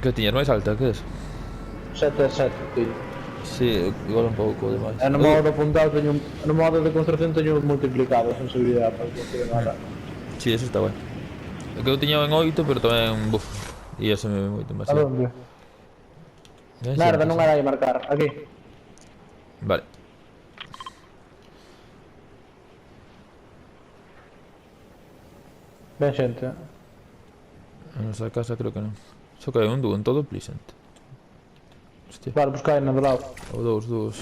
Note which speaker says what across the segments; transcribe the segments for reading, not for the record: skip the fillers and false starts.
Speaker 1: Que tiñas máis alta que eso?
Speaker 2: 7-7, tío.
Speaker 1: Sí, igual un pouco demais.
Speaker 2: E no modo apuntado teño... No modo de construcción teño multiplicado a sensibilidade para construir nada.
Speaker 1: Sí, eso está guay. É que eu tiña en 8, pero tamén, buf, íase moito
Speaker 2: A
Speaker 1: demasiado.
Speaker 2: donde?
Speaker 1: Ben
Speaker 2: Merda,
Speaker 1: xente,
Speaker 2: non
Speaker 1: sí.
Speaker 2: era aí marcar. Aquí.
Speaker 1: Vale.
Speaker 2: Ben xente.
Speaker 1: A nosa casa creo que non. Só que hai un dúo en todo Pleasant. Hostia.
Speaker 2: Vale, pues caen do lado.
Speaker 1: Ou dúos.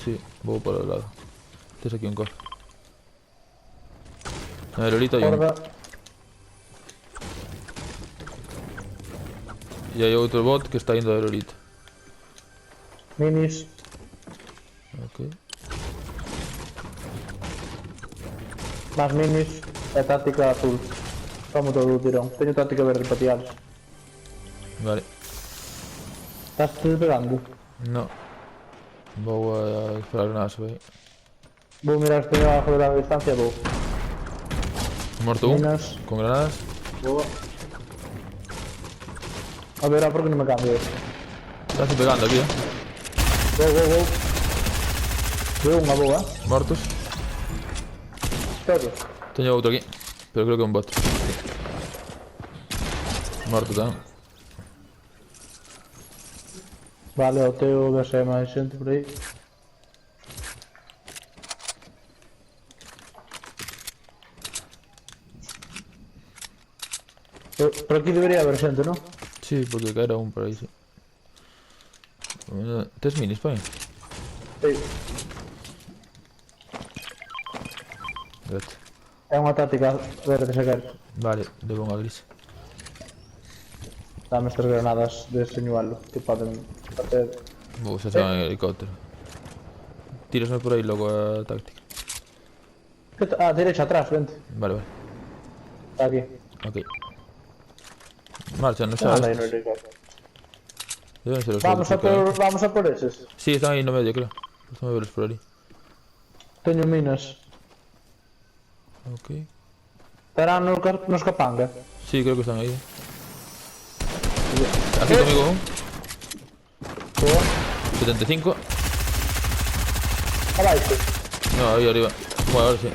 Speaker 1: Sí, vou por o lado. Tes aquí un cofre. Na aerolito hai un.
Speaker 2: Horda.
Speaker 1: E hai outro bot que está indo a aerolito.
Speaker 2: Minis.
Speaker 1: Ok.
Speaker 2: Más minis. E táctica azul. Como todo o tirón. Teño táctica verde para tiares.
Speaker 1: Vale.
Speaker 2: Estás te pegando?
Speaker 1: No. Vou a esperar nada, aí.
Speaker 2: Vou mirar se teño abajo de la distancia, vou.
Speaker 1: Morto un.
Speaker 2: Minas.
Speaker 1: Con granadas.
Speaker 2: Boa. A ver, por que non me cambio?
Speaker 1: Estás pegando aquí,
Speaker 2: Go. Veo unha boa.
Speaker 1: Mortos.
Speaker 2: Todos.
Speaker 1: Teño outro aquí. Pero creo que é un bot. Morto tamén.
Speaker 2: Vale, o teu ver se hai máis xente por aí. Por aquí debería haber xente, non?
Speaker 1: Sí, porque caera un por aí, sí. Tes minis, pai?
Speaker 2: Sí.
Speaker 1: Gracias.
Speaker 2: É unha táctica verde se queres.
Speaker 1: Vale, debo unha gris.
Speaker 2: Dame estas granadas de señuelo que poden facer.
Speaker 1: Vou xa en helicóptero. Tírasme por aí logo a táctica.
Speaker 2: Derecha atrás, vente.
Speaker 1: Vale.
Speaker 2: Está aquí.
Speaker 1: Ok. Marcha, non xa
Speaker 2: Anda aí no
Speaker 1: estes.
Speaker 2: helicóptero.
Speaker 1: Deben ser os
Speaker 2: Vamos
Speaker 1: outros.
Speaker 2: a por eses.
Speaker 1: Sí, están aí no medio, creo. Están a verlos por ali.
Speaker 2: Teño minas.
Speaker 1: Ok.
Speaker 2: Estarán nos capanga.
Speaker 1: Sí, creo que están aí. Aquí conmigo un.
Speaker 2: Boa.
Speaker 1: 75.
Speaker 2: Abaixo.
Speaker 1: No, aí arriba. Bueno, ahora sí.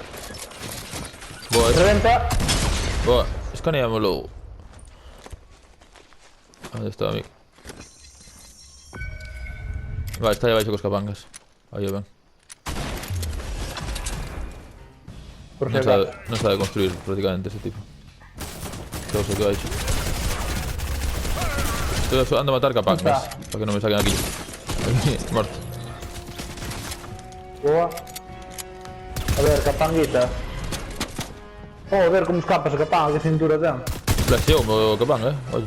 Speaker 1: Boa,
Speaker 2: Reventa.
Speaker 1: boa. Escaneámoslo. Onde está, amigo? Vale, está aí abaixo cos capangas. Aí o ven.
Speaker 2: Por si acaso.
Speaker 1: Non sabe construir prácticamente ese tipo. Todo o que baixo. Estoy ando a matar capangas. Para que non me saquen aquí. Morto.
Speaker 2: Boa. A ver, capanguita. Joder, como escapa ese capanga, que cintura ten.
Speaker 1: Flasheou o capanga, oye.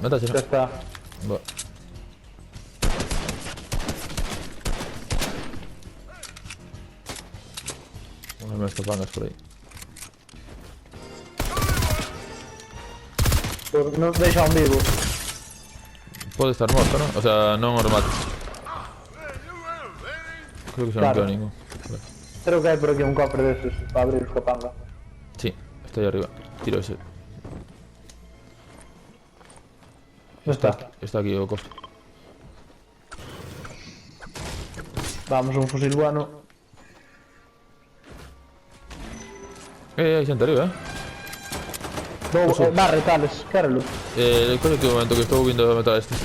Speaker 1: Mataxe,
Speaker 2: Ya
Speaker 1: non?
Speaker 2: está.
Speaker 1: Boa. Vamos a ver estas pangas por aí.
Speaker 2: Non deixa un vivo.
Speaker 1: Pode estar morto, non? O sea, non o remate. Creo que xa non
Speaker 2: Claro.
Speaker 1: queda ningún. Vale.
Speaker 2: Creo que hai por aquí un cofre deses para abrir os capanga.
Speaker 1: Sí, está aí arriba. Tiro ese.
Speaker 2: Non está.
Speaker 1: Está aquí o cofre.
Speaker 2: Vamos, un fusil bueno.
Speaker 1: Hai xente arriba,
Speaker 2: Barre, tales, quérelo.
Speaker 1: Coño, que momento que estou vindo a matar a este.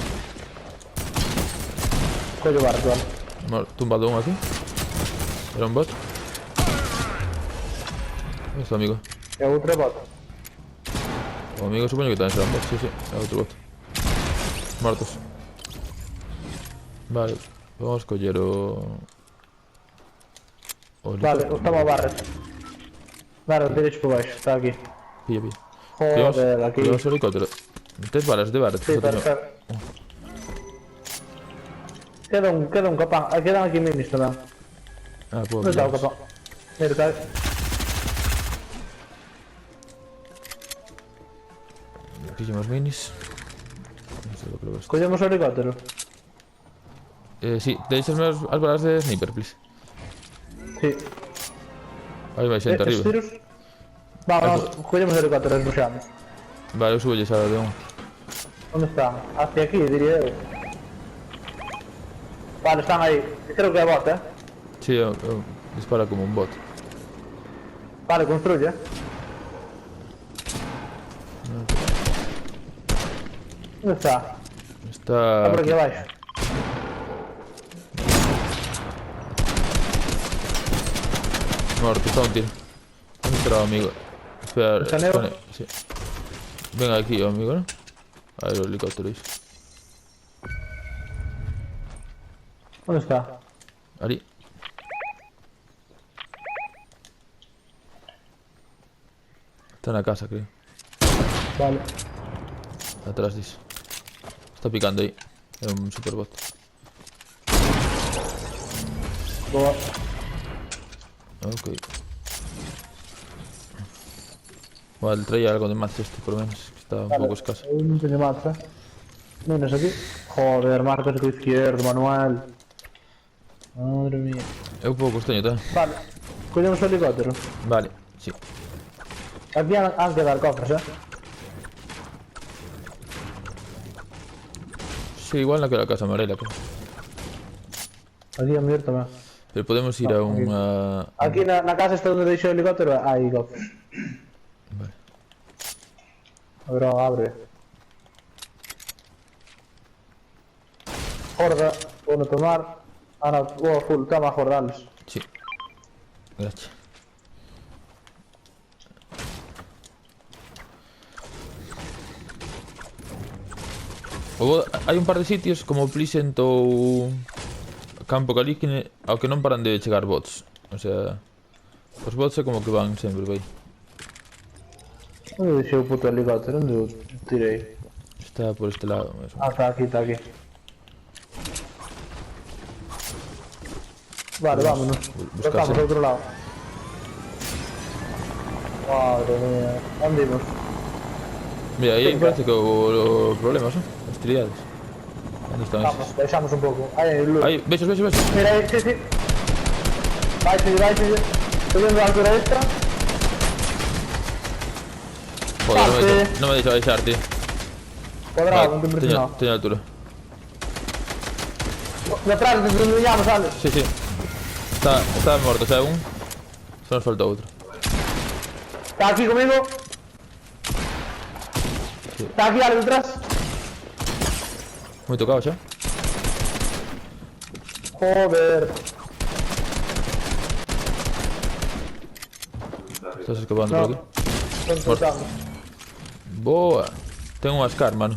Speaker 2: Collo barre, vale.
Speaker 1: Tumbado un aquí. Era un bot. Onde está, amigo?
Speaker 2: E outra bota.
Speaker 1: O amigo supoño que tamén será un bot, sí, é outro bot. Mortos. Vale, vamos coller o...
Speaker 2: Vale, estamos a barre. Barre, derecho por baixo, está aquí.
Speaker 1: Pilla, pilla.
Speaker 2: Joder, aquí.
Speaker 1: Llevamos o helicóptero. Tes balas de barret.
Speaker 2: Sí, perfecto. Queda un capán. Quedan aquí minis tamén.
Speaker 1: Ah, puedo
Speaker 2: Non está o
Speaker 1: pillarlos.
Speaker 2: capán. Mira, está.
Speaker 1: Pillamos minis. Non sei lo que lo ves.
Speaker 2: Collemos o helicóptero.
Speaker 1: Sí, deixasme as balas de sniper, please.
Speaker 2: Sí.
Speaker 1: Aí vai xente
Speaker 2: Estes
Speaker 1: arriba.
Speaker 2: tiros. Vamos, collemos o helicóptero e rushamos.
Speaker 1: Vale, eu subo xa de un.
Speaker 2: Onde están? Hacia aquí, diría eu. Vale, están aí. Creo que é bot, eh?
Speaker 1: Si, eu dispara como un bot.
Speaker 2: Vale, construye. Onde está?
Speaker 1: Está
Speaker 2: Está por aquí
Speaker 1: aquí.
Speaker 2: abaixo.
Speaker 1: Morto, está un tiro. ¿Dónde estará o amigo? Espera,
Speaker 2: ¿Escaneo?
Speaker 1: sí. Venga aquí, o amigo, ¿no? A ver, o helicóptero iso.
Speaker 2: Onde está?
Speaker 1: Ali. Está na casa, creo.
Speaker 2: Vale.
Speaker 1: Atrás diso. Está picando aí. É un superbot.
Speaker 2: Boa.
Speaker 1: Ok. Vale, traía algo de mazo este, por lo menos. Que está un pouco escaso.
Speaker 2: Eu non teño maza. Menos aquí. Joder, marcas co izquierdo, Manuel. Madre mía.
Speaker 1: Eu poucos teño, tá?
Speaker 2: Vale. Collemos o helicóptero.
Speaker 1: Vale, sí.
Speaker 2: Aquí han que dar cofres, eh?
Speaker 1: Sí, igual naquela casa amarela, pero...
Speaker 2: Aquí a mir tamén.
Speaker 1: Pero podemos ir a unha...
Speaker 2: Aquí na casa esta onde deixou o helicóptero hai cofres.
Speaker 1: Vale.
Speaker 2: A ver, abre. Horda, vou tomar. Ana, vou full, toma a jordales.
Speaker 1: Sí. Gracias. Hai un par de sitios como Pleasant ou Campo Calíquine ao que non paran de chegar bots. O sea, os bots é como que van sempre, vai.
Speaker 2: Onde deixei o puto helicóptero? Onde o tirei?
Speaker 1: Está por este lado mesmo.
Speaker 2: Ah, está aquí, está aquí. Vale, vámonos.
Speaker 1: buscar
Speaker 2: Estamos
Speaker 1: sempre.
Speaker 2: ao outro lado. Madre mía. Onde imos?
Speaker 1: Mira, aí parece que o problema son as triadas. Onde están
Speaker 2: Vamos,
Speaker 1: esos?
Speaker 2: deixamos un pouco. Aí, luz.
Speaker 1: Aí, vexos, vexos, vexos.
Speaker 2: Mira aí, sí, sí. Vai. Estoy viendo la altura extra.
Speaker 1: Joder,
Speaker 2: Parte.
Speaker 1: non me deixa baixar, tío.
Speaker 2: Cuadrado, non te impresionado.
Speaker 1: teño altura.
Speaker 2: Detrás, desde donde viñamos, Alex.
Speaker 1: Sí, sí. Está morto, o sea, un. Só nos falta outro.
Speaker 2: Está aquí conmigo.
Speaker 1: Sí.
Speaker 2: Está aquí, Alex, detrás.
Speaker 1: Moi tocado xa.
Speaker 2: Joder.
Speaker 1: Estás escapando
Speaker 2: No.
Speaker 1: por aquí.
Speaker 2: Están soltando.
Speaker 1: Boa. Ten un Ascar, mano.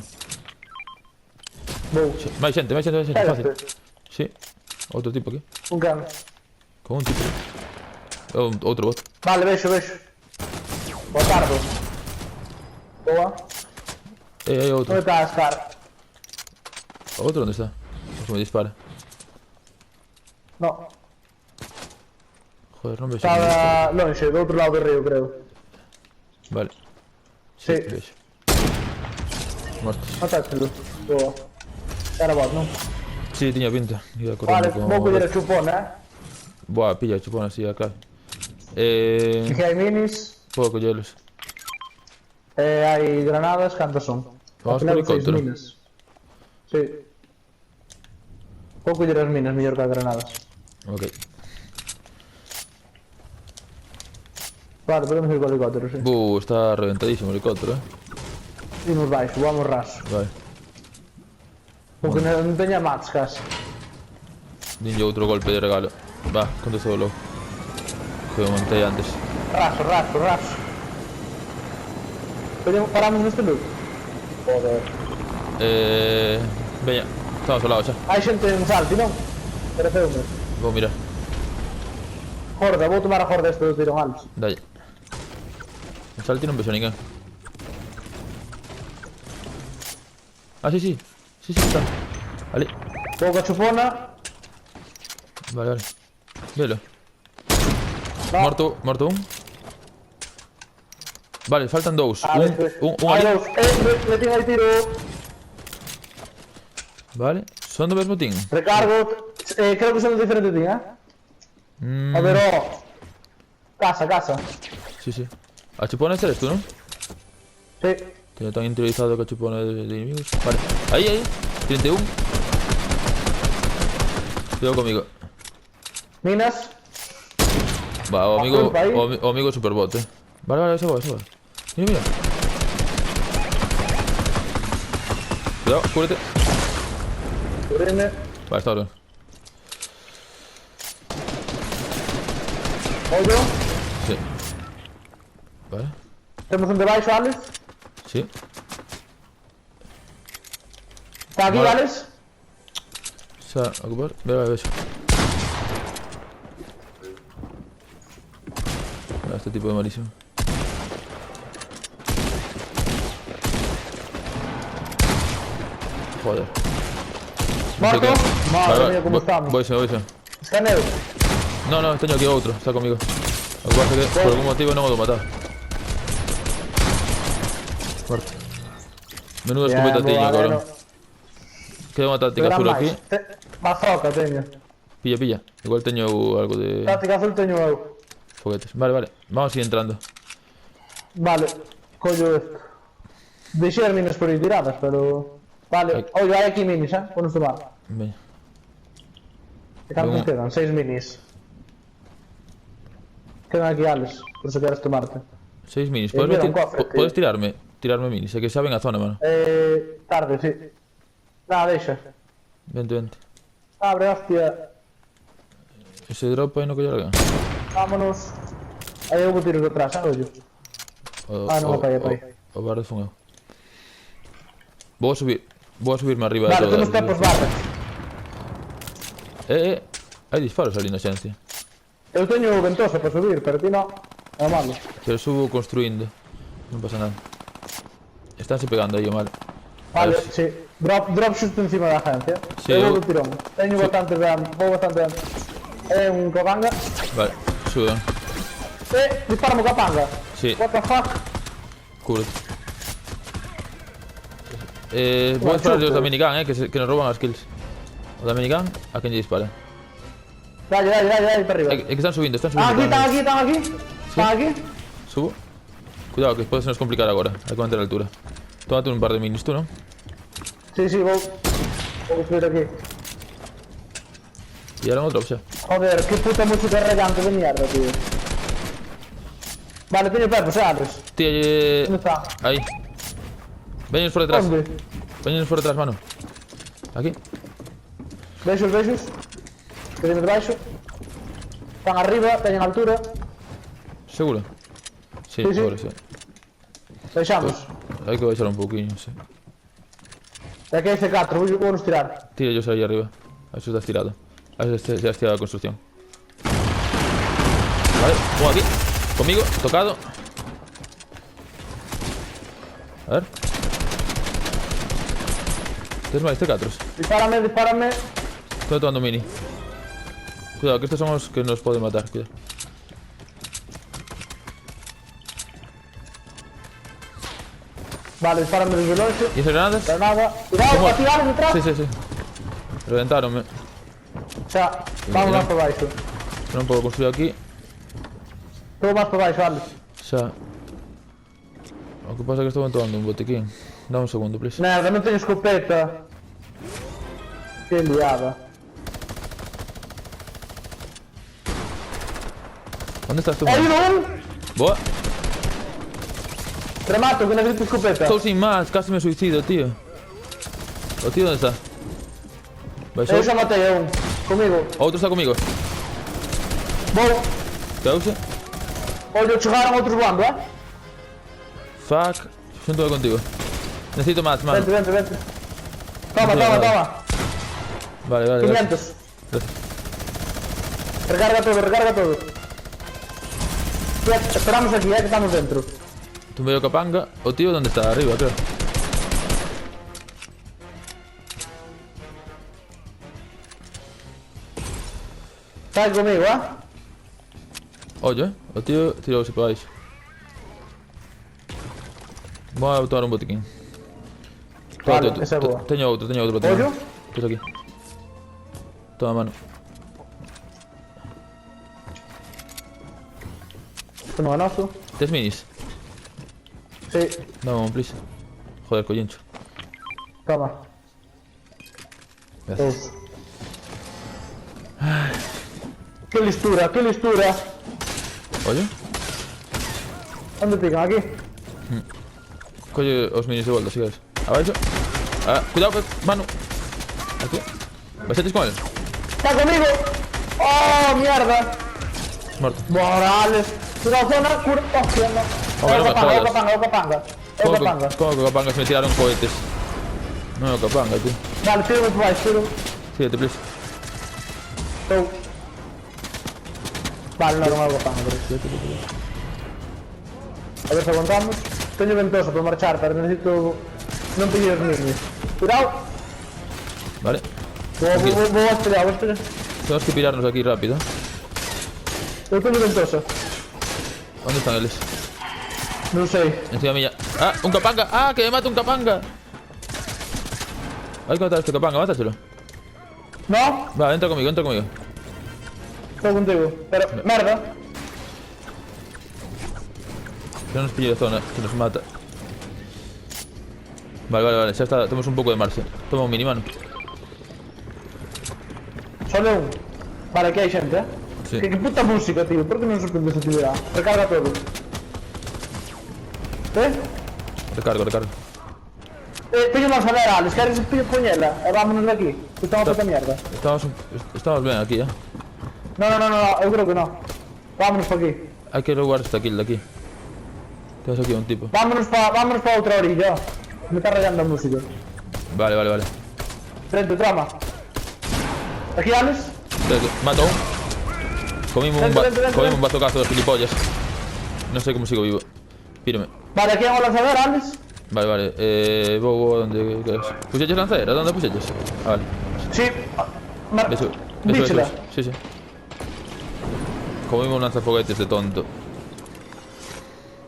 Speaker 2: Vou.
Speaker 1: Sí. Máis xente, fácil.
Speaker 2: Cállate.
Speaker 1: Sí. Outro tipo aquí.
Speaker 2: Un can.
Speaker 1: Con un tipo. Outro bot.
Speaker 2: Vale, vexo. Botardo. Boa.
Speaker 1: Hai outro.
Speaker 2: Onde está a Scar?
Speaker 1: Outro onde está? Como me dispara.
Speaker 2: No.
Speaker 1: Joder, non vexo. ninguén.
Speaker 2: Estaba longe, do outro lado do río, creo.
Speaker 1: Vale.
Speaker 2: Sí.
Speaker 1: Vexo. Mortos.
Speaker 2: Matáchelo. Boa. Era bot, non?
Speaker 1: Sí, tiña pinta. Iba
Speaker 2: Vale,
Speaker 1: correndo
Speaker 2: vou coller a chupón, eh?
Speaker 1: Boa, pilla, chupón así a clave.
Speaker 2: Aquí hai minis.
Speaker 1: Podo collelos.
Speaker 2: Hai granadas, cantas son?
Speaker 1: Vamos
Speaker 2: Ao final,
Speaker 1: por helicóptero.
Speaker 2: 6 minas. Sí. Vou coller as minas, mellor que as granadas.
Speaker 1: Ok.
Speaker 2: Vale, podemos ir co helicóptero, sí.
Speaker 1: Está reventadísimo o helicóptero,
Speaker 2: Imos baixo, vamos raso.
Speaker 1: Vale.
Speaker 2: Porque non teña mats casi.
Speaker 1: Dinlle outro golpe de regalo. Va, contestou logo. Que o montei antes.
Speaker 2: Raso. Paramos neste loot. Joder.
Speaker 1: Veña, estamos ao lado xa.
Speaker 2: Hai xente en salti, non? Pareceume.
Speaker 1: Vou mirar.
Speaker 2: Horda, vou tomar a horda este do tirón altos.
Speaker 1: Dalle. En salti non vexo a ninguén. Ah, sí, está. Ali.
Speaker 2: Vou coa chupona.
Speaker 1: Vale. Velo.
Speaker 2: No.
Speaker 1: Morto un. Vale, faltan dous.
Speaker 2: Vale,
Speaker 1: Un
Speaker 2: hai
Speaker 1: ali.
Speaker 2: dous. Me tin aí tiro.
Speaker 1: Vale. Son do mesmo team.
Speaker 2: Recargo. Creo que son de diferente tin, eh? A ver, oh. Casa, casa.
Speaker 1: Sí, sí. ¿A chupones eres tú, no?
Speaker 2: Sí.
Speaker 1: Tiene tan interiorizado que chupones de enemigos. Vale. Ahí. 31. Cuidado conmigo.
Speaker 2: Minas.
Speaker 1: Va, o amigo,
Speaker 2: Culpa ahí.
Speaker 1: o amigo superbot, Vale, eso va. Mira. Cuidado, cúbrete.
Speaker 2: Cúbreme.
Speaker 1: Vale, está bien.
Speaker 2: Hoyo.
Speaker 1: Sí. Vale.
Speaker 2: Temos un debaixo, Alex.
Speaker 1: Sí.
Speaker 2: Está aquí,
Speaker 1: Vale.
Speaker 2: Alex.
Speaker 1: Se va a ocupar. Vale, eso. Este tipo de malísimo. Joder.
Speaker 2: Morto. Madre
Speaker 1: Vale,
Speaker 2: mía, como estamos.
Speaker 1: voy.
Speaker 2: Escaneo.
Speaker 1: No, teño aquí outro, está conmigo. Lo que pasa é que por algún motivo non o do matar. Muerto. Menuda escopeta teño, cabrón. Queda unha táctica azul aquí.
Speaker 2: Bazooka teño.
Speaker 1: Pilla. Igual teño algo de
Speaker 2: Táctica azul teño eu.
Speaker 1: foguetes. Vale. Vamos a ir entrando.
Speaker 2: Vale, collo esto. Deixei as minas por aí tiradas, pero... Vale, oye, hai aquí minis, ponos tomar.
Speaker 1: Veña.
Speaker 2: E cantos
Speaker 1: Venga.
Speaker 2: quedan? 6 minis. Quedan aquí, Alex, por se queres tomarte.
Speaker 1: 6 minis.
Speaker 2: Mira, un cofre, tío.
Speaker 1: Podes tirarme minis, é que saben a zona, mano.
Speaker 2: Tarde, sí. Nada, deixa.
Speaker 1: Vente.
Speaker 2: Abre, hostia.
Speaker 1: Ese drop aí no que largan.
Speaker 2: Vámonos. Aí houve tiros detrás, ollo. Non me caia, pai.
Speaker 1: O bardo fun eu. Vou a subirme arriba
Speaker 2: Vale,
Speaker 1: de
Speaker 2: temos tempos barras.
Speaker 1: Hai disparos ali na xencia.
Speaker 2: Eu teño ventosa para subir, pero ti non. É malo.
Speaker 1: Pero subo construindo. Non pasa nada. Estánse pegando aí o mal.
Speaker 2: Vale,
Speaker 1: ver,
Speaker 2: sí. Drop xusto encima da agencia.
Speaker 1: Sí,
Speaker 2: eu vou
Speaker 1: eu-
Speaker 2: do tirón. Teño bastante dano, vou bastante dano. Un capanga.
Speaker 1: Vale, suben.
Speaker 2: Disparamo capanga.
Speaker 1: Sí.
Speaker 2: What the fuck?
Speaker 1: Cúbrete. Vou disparar os da minigun, que nos roban as kills. O da minigun, a quen lle dispara.
Speaker 2: Dale, para arriba.
Speaker 1: É que están subindo.
Speaker 2: Están
Speaker 1: para
Speaker 2: aquí. Están aquí.
Speaker 1: Subo. Cuidado, que pode se nos complicar agora. Hai que manter a altura. Tómate un par de minis tú, non?
Speaker 2: Sí, vou construir aquí.
Speaker 1: E eran outro xa.
Speaker 2: Joder, que puta música rayante de mierda, tío. Vale, teño pepos, Alex.
Speaker 1: Tía,
Speaker 2: ¿Dónde está?
Speaker 1: Aí. Veños por detrás.
Speaker 2: Onde?
Speaker 1: Veños por detrás, mano. Aquí.
Speaker 2: Beijos. Que teño debaixo. Están arriba, teñen altura.
Speaker 1: Seguro? Sí,
Speaker 2: Sí.
Speaker 1: seguro, sí.
Speaker 2: Deixamos.
Speaker 1: Hai que baixar un pouquinho, sí.
Speaker 2: E aquí hai C4, vou nos tirar.
Speaker 1: Tira yo aí arriba. A ver si estás tirado. A ver si has tirado la construcción. Vale, pongo aquí. Conmigo, tocado. A ver. Tienes más C4.
Speaker 2: Dispárame.
Speaker 1: Estoy tomando mini. Cuidado, que estos son los que nos pueden matar. Cuidado.
Speaker 2: Vale, dispárame desde longe.
Speaker 1: ¿Y esas granadas?
Speaker 2: Granada. Cuidado,
Speaker 1: ¿Cómo?
Speaker 2: para tirar detrás.
Speaker 1: Sí. Reventaronme.
Speaker 2: Xa, vamos máis para baixo.
Speaker 1: Non podo construir aquí.
Speaker 2: Todo máis para baixo, Alex.
Speaker 1: Xa. O que pasa é que estou tomando un botequín. Dá un segundo, please.
Speaker 2: Merda, non teño escopeta. Que liada.
Speaker 1: Onde estás tú,
Speaker 2: Hai
Speaker 1: mano?
Speaker 2: un!
Speaker 1: Boa.
Speaker 2: Remato, que necesito escopeta.
Speaker 1: Estou sin más, casi me suicido, tío. O tío onde está? Baixou?
Speaker 2: Eu xa matei a un. Comigo.
Speaker 1: Outro está comigo.
Speaker 2: Vou.
Speaker 1: Cause.
Speaker 2: Ollo, chegaron outros voando,
Speaker 1: Fuck. Xunto contigo. Necesito más, mano.
Speaker 2: Vente. Toma.
Speaker 1: Vale.
Speaker 2: 500.
Speaker 1: Gracias.
Speaker 2: Recarga todo. Esperamos aquí, que estamos dentro.
Speaker 1: Tumbei o capanga. O tío onde está? Arriba, creo.
Speaker 2: Estás conmigo,
Speaker 1: Ollo, o tío tirouse para baixo. Vou a tomar un botiquín.
Speaker 2: Vale, esa é boa.
Speaker 1: Teño outro botiquín.
Speaker 2: Ollo.
Speaker 1: Que es aquí. Toma, mano.
Speaker 2: Esto no es noso.
Speaker 1: Tes minis?
Speaker 2: Sí,
Speaker 1: Dame un, please. Joder, collincho.
Speaker 2: toma.
Speaker 1: Gracias.
Speaker 2: Qué listura, qué listura.
Speaker 1: Oye,
Speaker 2: ¿Dónde pican? Aquí.
Speaker 1: colle os minis de volta, si queres. Abaixo. Ah, cuidado, mano. Aquí. Baixetes con él.
Speaker 2: ¡Está conmigo! ¡Oh, mierda!
Speaker 1: Muerto.
Speaker 2: Morales. Cuidado, zona, cura. ¡Hostia, no!
Speaker 1: Hombre, no me jodas.
Speaker 2: Capanga.
Speaker 1: ¿Cómo que Capanga se me tiraron cohetes? No, Capanga, tío.
Speaker 2: Vale, tiro por baixo, tiro.
Speaker 1: Síguete, please.
Speaker 2: Tô. Vale, no hago Capanga, pero... A ver si aguantamos. Teño ventoso para marchar, pero necesito... Non pillar os niños. Cuidado.
Speaker 1: Vale.
Speaker 2: Vou a espelhar, vou a espelhar.
Speaker 1: Tenemos que pirarnos aquí rápido.
Speaker 2: Eu teño ventoso.
Speaker 1: ¿Dónde están eles?
Speaker 2: Non sei.
Speaker 1: Encima mía. ¡Ah! ¡Un Capanga! ¡Ah! ¡Que me mata un Capanga! Hay que matar a este Capanga, mátaselo.
Speaker 2: No?
Speaker 1: Va, entra conmigo, entra conmigo.
Speaker 2: Estou contigo. Pero, merda.
Speaker 1: Que no nos pille de zona, que nos mata. Vale, ya está, tenemos un poco de marcha. Toma un mini, mano.
Speaker 2: Solo un. Vale, aquí hai xente, eh?
Speaker 1: Sí.
Speaker 2: Que puta música, tío. Por que non suspendes a actividade? Recarga todo.
Speaker 1: Recargo.
Speaker 2: Teño máis a ver, Alex. Queres poñela? E vámonos de aquí. Que está unha puta mierda.
Speaker 1: Estamos bien aquí,
Speaker 2: No, eu creo que no. Vámonos pa aquí.
Speaker 1: Hay que robar esta kill de aquí. Tenemos aquí un tipo.
Speaker 2: Vámonos pa outra orilla. Me está rayando a música.
Speaker 1: Vale.
Speaker 2: Frente, trama. Aquí, Alex.
Speaker 1: Mato a un. Comimos
Speaker 2: Vente.
Speaker 1: comimos un bazocazo de gilipollas. No sé cómo sigo vivo. Pírame.
Speaker 2: Vale, aquí hago lanzador, Alex.
Speaker 1: Vale. Vou donde queres. Puxeches lanzadera? ¿Dónde puxeches? Ah, vale.
Speaker 2: Sí.
Speaker 1: Eso.
Speaker 2: Dísela.
Speaker 1: Sí. Comimos un lanzafoguetes de tonto.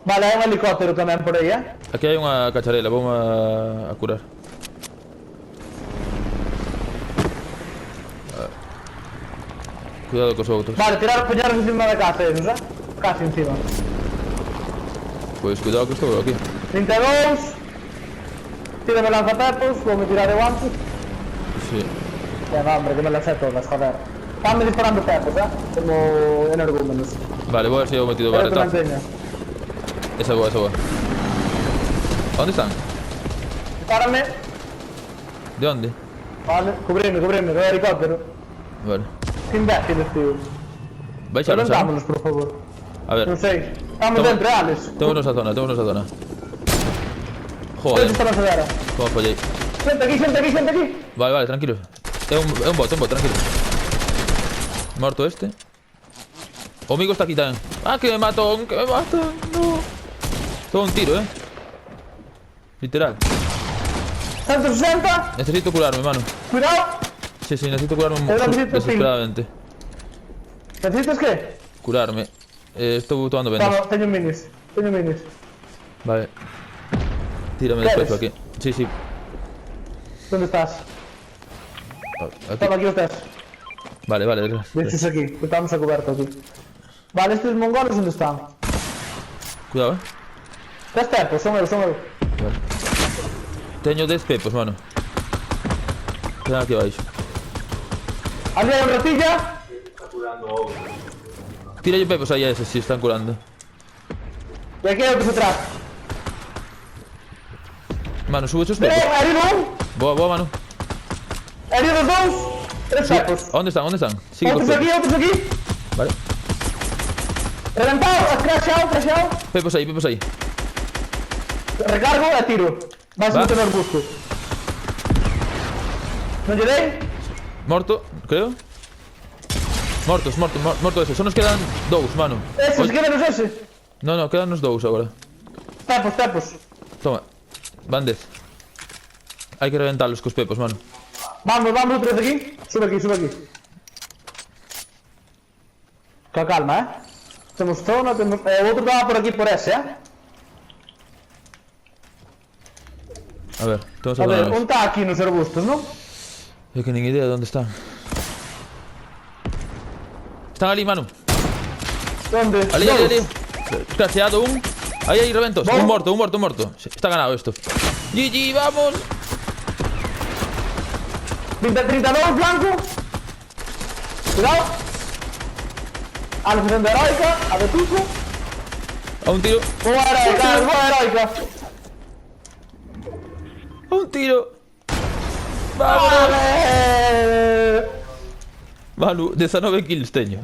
Speaker 2: Vale, hai un helicóptero tamén por aí,
Speaker 1: Aquí hai unha cacharela, vamos a curar. Cuidado cos outros.
Speaker 2: Vale, poñaros encima da casa esos, Casi encima.
Speaker 1: Pois cuidado que estou aquí.
Speaker 2: 32. Tírame lanzapepos, vou-me tirar de guantes.
Speaker 1: Sí.
Speaker 2: Ya no, hombre, que me las sé todas, joder. Estánme disparando pepos, como energúmenos.
Speaker 1: Vale, voy a ver si he metido
Speaker 2: Pero te
Speaker 1: barretazo.
Speaker 2: manteña.
Speaker 1: Esa boa. ¿Dónde están?
Speaker 2: Párame.
Speaker 1: ¿De dónde?
Speaker 2: Vale, cubrime, do helicóptero.
Speaker 1: Vale.
Speaker 2: Que imbéciles, tío.
Speaker 1: Baixaron, ¿sabes?
Speaker 2: Levantámonos, por favor.
Speaker 1: A ver.
Speaker 2: Non sei. Estamos
Speaker 1: Toma.
Speaker 2: dentro, Alex.
Speaker 1: Tengo nuestra zona.
Speaker 2: Onde
Speaker 1: Joder,
Speaker 2: está a lanzadera?
Speaker 1: cómo fallé.
Speaker 2: Xente aquí.
Speaker 1: Vale, tranquilo. Es un bot, tranquilo. Muerto este. O amigo está aquí también. ¡Ah, que me matan! ¡No! Todo un tiro, Literal.
Speaker 2: 160.
Speaker 1: Necesito curarme, mano.
Speaker 2: Cuidado.
Speaker 1: Sí, necesito curarme
Speaker 2: necesito
Speaker 1: desesperadamente.
Speaker 2: ¿Necesitas qué?
Speaker 1: Curarme. Estoy tomando vendas.
Speaker 2: Vamos, teño minis.
Speaker 1: Vale. Tírame
Speaker 2: ¿Quieres?
Speaker 1: despecho aquí. Sí.
Speaker 2: ¿Dónde estás?
Speaker 1: Aquí.
Speaker 2: Toma, aquí estás.
Speaker 1: Vale.
Speaker 2: De hecho es aquí, que estamos a cubierto aquí. Vale, estos mongoles, ¿dónde están?
Speaker 1: Cuidado,
Speaker 2: Tres pepos, son eu.
Speaker 1: Vale. Teño 10 pepos, mano. Quedan aquí abaixo.
Speaker 2: Ali hai un ratilla.
Speaker 1: Tira pepos aí a eses, si están curando.
Speaker 2: E aquí hai outros atrás.
Speaker 1: Mano, sube esos pepos.
Speaker 2: Herido un.
Speaker 1: Boa, mano.
Speaker 2: Herido dos. Tres pepos.
Speaker 1: ¿Dónde están? Sigue con
Speaker 2: Outros aquí,
Speaker 1: pepos.
Speaker 2: outros aquí.
Speaker 1: Vale.
Speaker 2: Reventado, crashado.
Speaker 1: Pepos aí.
Speaker 2: Recargo e tiro. Vais
Speaker 1: Va.
Speaker 2: meter no arbusto. Non lle dei?
Speaker 1: Morto, creo. Morto ese. Só nos quedan 2, mano.
Speaker 2: Ese, se quedanos ese.
Speaker 1: No, quedan nos 2 agora.
Speaker 2: Pepos.
Speaker 1: Toma. Van 10. Hai que reventarlos cos pepos, mano.
Speaker 2: Vamos, tres aquí. Sube aquí. Con calma, Temos zona, temos... o outro estaba por aquí por ese,
Speaker 1: A ver, tenemos
Speaker 2: A ver,
Speaker 1: alguna
Speaker 2: un está aquí nos arbustos, non?
Speaker 1: Es que ni idea de dónde están. Están ali, mano.
Speaker 2: Onde?
Speaker 1: Ali. Crasheado un. Ahí, reventos.
Speaker 2: No.
Speaker 1: Un muerto, un muerto, un muerto. Está ganado esto. GG, vamos.
Speaker 2: 32 blanco. Cuidado. A la sesión de heroica, a de piso.
Speaker 1: A un tiro.
Speaker 2: Buena heroica, buena heroica.
Speaker 1: A un tiro. Vamos.
Speaker 2: Vale.
Speaker 1: Manu, 19 kills teño.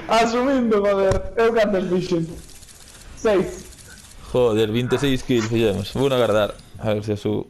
Speaker 2: Asumindo, joder. Eu canto el vision. 6.
Speaker 1: Joder, 26 kills fillamos. Vou a guardar. A ver se a su...